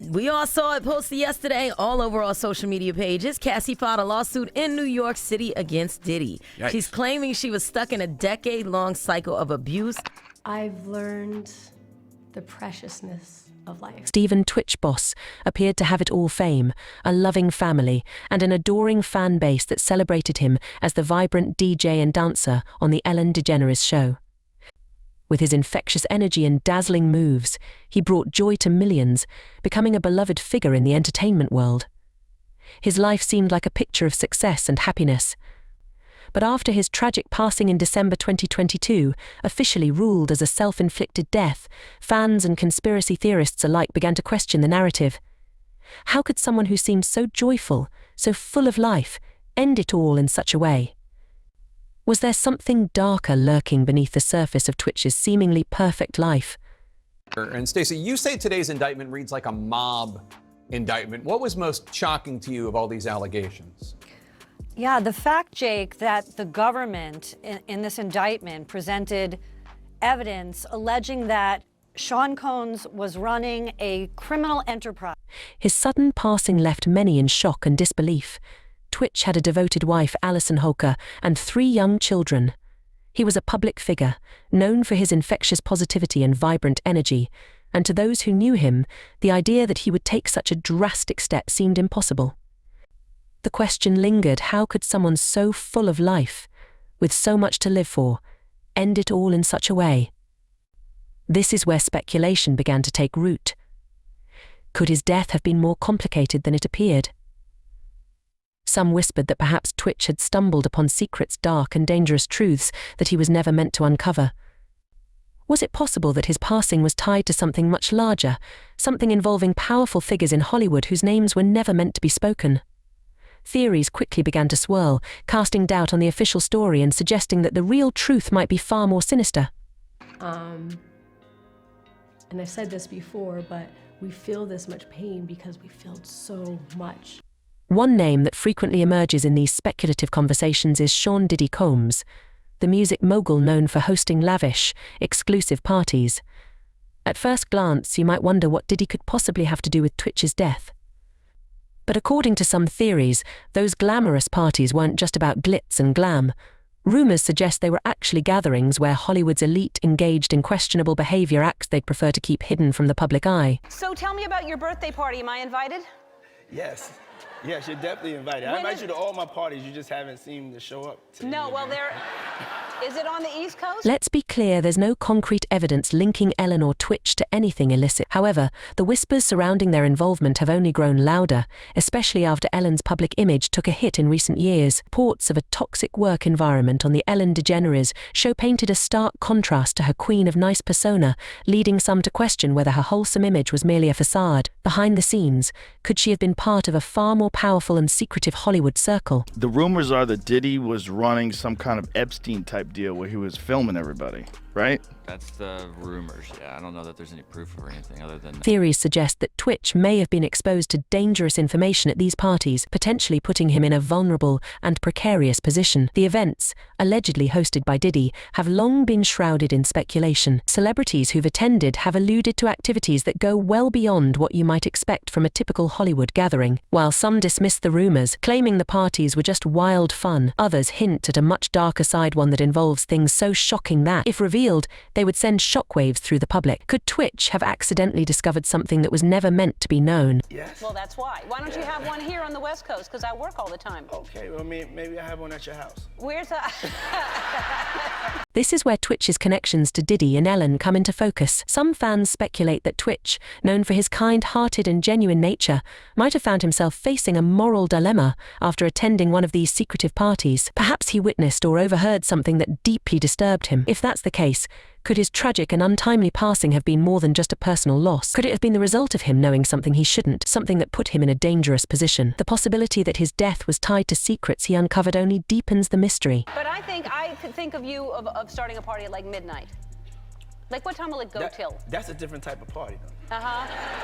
We all saw it posted yesterday all over our social media pages. Cassie filed a lawsuit in New York City against Diddy. Yikes. She's claiming she was stuck in a decade-long cycle of abuse. I've learned the preciousness of life. Steven Twitch boss appeared to have it all: fame, a loving family, and an adoring fan base that celebrated him as the vibrant DJ and dancer on the Ellen DeGeneres show. With his infectious energy and dazzling moves, he brought joy to millions, becoming a beloved figure in the entertainment world. His life seemed like a picture of success and happiness. But after his tragic passing in December 2022, officially ruled as a self-inflicted death, fans and conspiracy theorists alike began to question the narrative. How could someone who seemed so joyful, so full of life, end it all in such a way? Was there something darker lurking beneath the surface of Twitch's seemingly perfect life? And Stacey, you say today's indictment reads like a mob indictment. What was most shocking to you of all these allegations? Yeah, the fact, Jake, that the government in this indictment presented evidence alleging that Sean Combs was running a criminal enterprise. His sudden passing left many in shock and disbelief. Twitch had a devoted wife, Alison Holker, and 3 young children. He was a public figure, known for his infectious positivity and vibrant energy, and to those who knew him, the idea that he would take such a drastic step seemed impossible. The question lingered: how could someone so full of life, with so much to live for, end it all in such a way? This is where speculation began to take root. Could his death have been more complicated than it appeared? Some whispered that perhaps Twitch had stumbled upon secrets, dark and dangerous truths that he was never meant to uncover. Was it possible that his passing was tied to something much larger, something involving powerful figures in Hollywood whose names were never meant to be spoken? Theories quickly began to swirl, casting doubt on the official story and suggesting that the real truth might be far more sinister. And I've said this before, but we feel this much pain because we feel so much. One name that frequently emerges in these speculative conversations is Sean Diddy Combs, the music mogul known for hosting lavish, exclusive parties. At first glance, you might wonder what Diddy could possibly have to do with Twitch's death. But according to some theories, those glamorous parties weren't just about glitz and glam. Rumors suggest they were actually gatherings where Hollywood's elite engaged in questionable behavior, acts they'd prefer to keep hidden from the public eye. So tell me about your birthday party. Am I invited? Yes. Yes, you're definitely invited. I invite you to all my parties. You just haven't seemed to show up. No, well, is it on the East Coast? Let's be clear, there's no concrete evidence linking Ellen or Twitch to anything illicit. However, the whispers surrounding their involvement have only grown louder, especially after Ellen's public image took a hit in recent years. Reports of a toxic work environment on the Ellen DeGeneres show painted a stark contrast to her queen of nice persona, leading some to question whether her wholesome image was merely a facade. Behind the scenes, could she have been part of a far more powerful and secretive Hollywood circle? The rumors are that Diddy was running some kind of Epstein-type deal where he was filming everybody, right? That's the rumors, yeah. I don't know that there's any proof or anything other than that. Theories suggest that Twitch may have been exposed to dangerous information at these parties, potentially putting him in a vulnerable and precarious position. The events, allegedly hosted by Diddy, have long been shrouded in speculation. Celebrities who've attended have alluded to activities that go well beyond what you might expect from a typical Hollywood gathering. While some dismiss the rumors, claiming the parties were just wild fun, others hint at a much darker side, one that involves things so shocking that, if revealed, they would send shockwaves through the public. Could Twitch have accidentally discovered something that was never meant to be known? Yes. Well, that's why. Why don't you have one here on the West Coast? Because I work all the time. Okay, well, maybe I have one at your house. Where's that? This is where Twitch's connections to Diddy and Ellen come into focus. Some fans speculate that Twitch, known for his kind-hearted and genuine nature, might have found himself facing a moral dilemma after attending one of these secretive parties. Perhaps he witnessed or overheard something that deeply disturbed him. If that's the case, could his tragic and untimely passing have been more than just a personal loss? Could it have been the result of him knowing something he shouldn't, something that put him in a dangerous position? The possibility that his death was tied to secrets he uncovered only deepens the mystery. But I think of you of starting a party at like midnight. Like what time will it go till? That's a different type of party, though.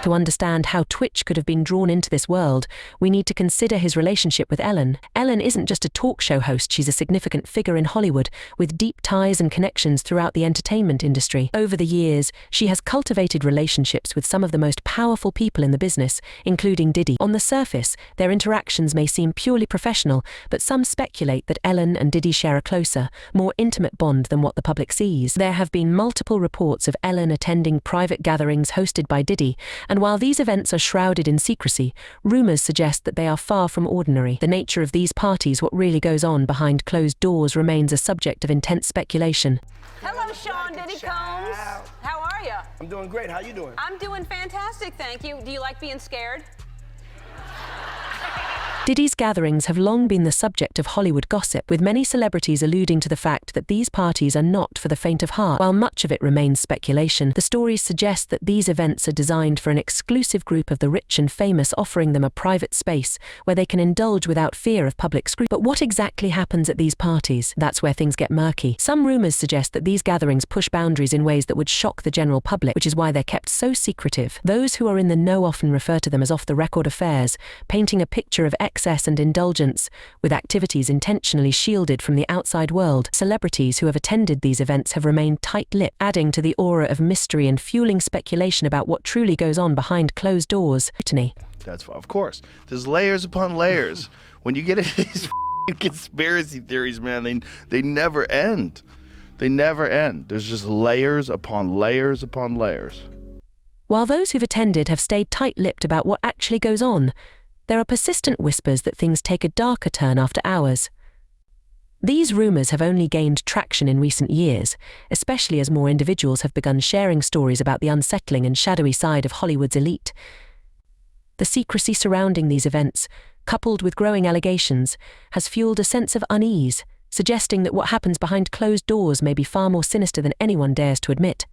To understand how Twitch could have been drawn into this world, we need to consider his relationship with Ellen. Ellen isn't just a talk show host, she's a significant figure in Hollywood, with deep ties and connections throughout the entertainment industry. Over the years, she has cultivated relationships with some of the most powerful people in the business, including Diddy. On the surface, their interactions may seem purely professional, but some speculate that Ellen and Diddy share a closer, more intimate bond than what the public sees. There have been multiple reports of Ellen attending private gatherings hosted by Diddy, and while these events are shrouded in secrecy, rumors suggest that they are far from ordinary. The nature of these parties, what really goes on behind closed doors, remains a subject of intense speculation. Hello, Sean Diddy Combs. How are you? I'm doing great. How you doing? I'm doing fantastic, thank you. Do you like being scared? Diddy's gatherings have long been the subject of Hollywood gossip, with many celebrities alluding to the fact that these parties are not for the faint of heart. While much of it remains speculation, the stories suggest that these events are designed for an exclusive group of the rich and famous, offering them a private space where they can indulge without fear of public scrutiny. But what exactly happens at these parties? That's where things get murky. Some rumors suggest that these gatherings push boundaries in ways that would shock the general public, which is why they're kept so secretive. Those who are in the know often refer to them as off-the-record affairs, painting a picture of excess and indulgence, with activities intentionally shielded from the outside world. Celebrities who have attended these events have remained tight-lipped, adding to the aura of mystery and fueling speculation about what truly goes on behind closed doors. That's of course. There's layers upon layers. When you get into these conspiracy theories, man, they never end. They never end. There's just layers upon layers upon layers. While those who've attended have stayed tight-lipped about what actually goes on, there are persistent whispers that things take a darker turn after hours. These rumors have only gained traction in recent years, especially as more individuals have begun sharing stories about the unsettling and shadowy side of Hollywood's elite. The secrecy surrounding these events, coupled with growing allegations, has fueled a sense of unease, suggesting that what happens behind closed doors may be far more sinister than anyone dares to admit.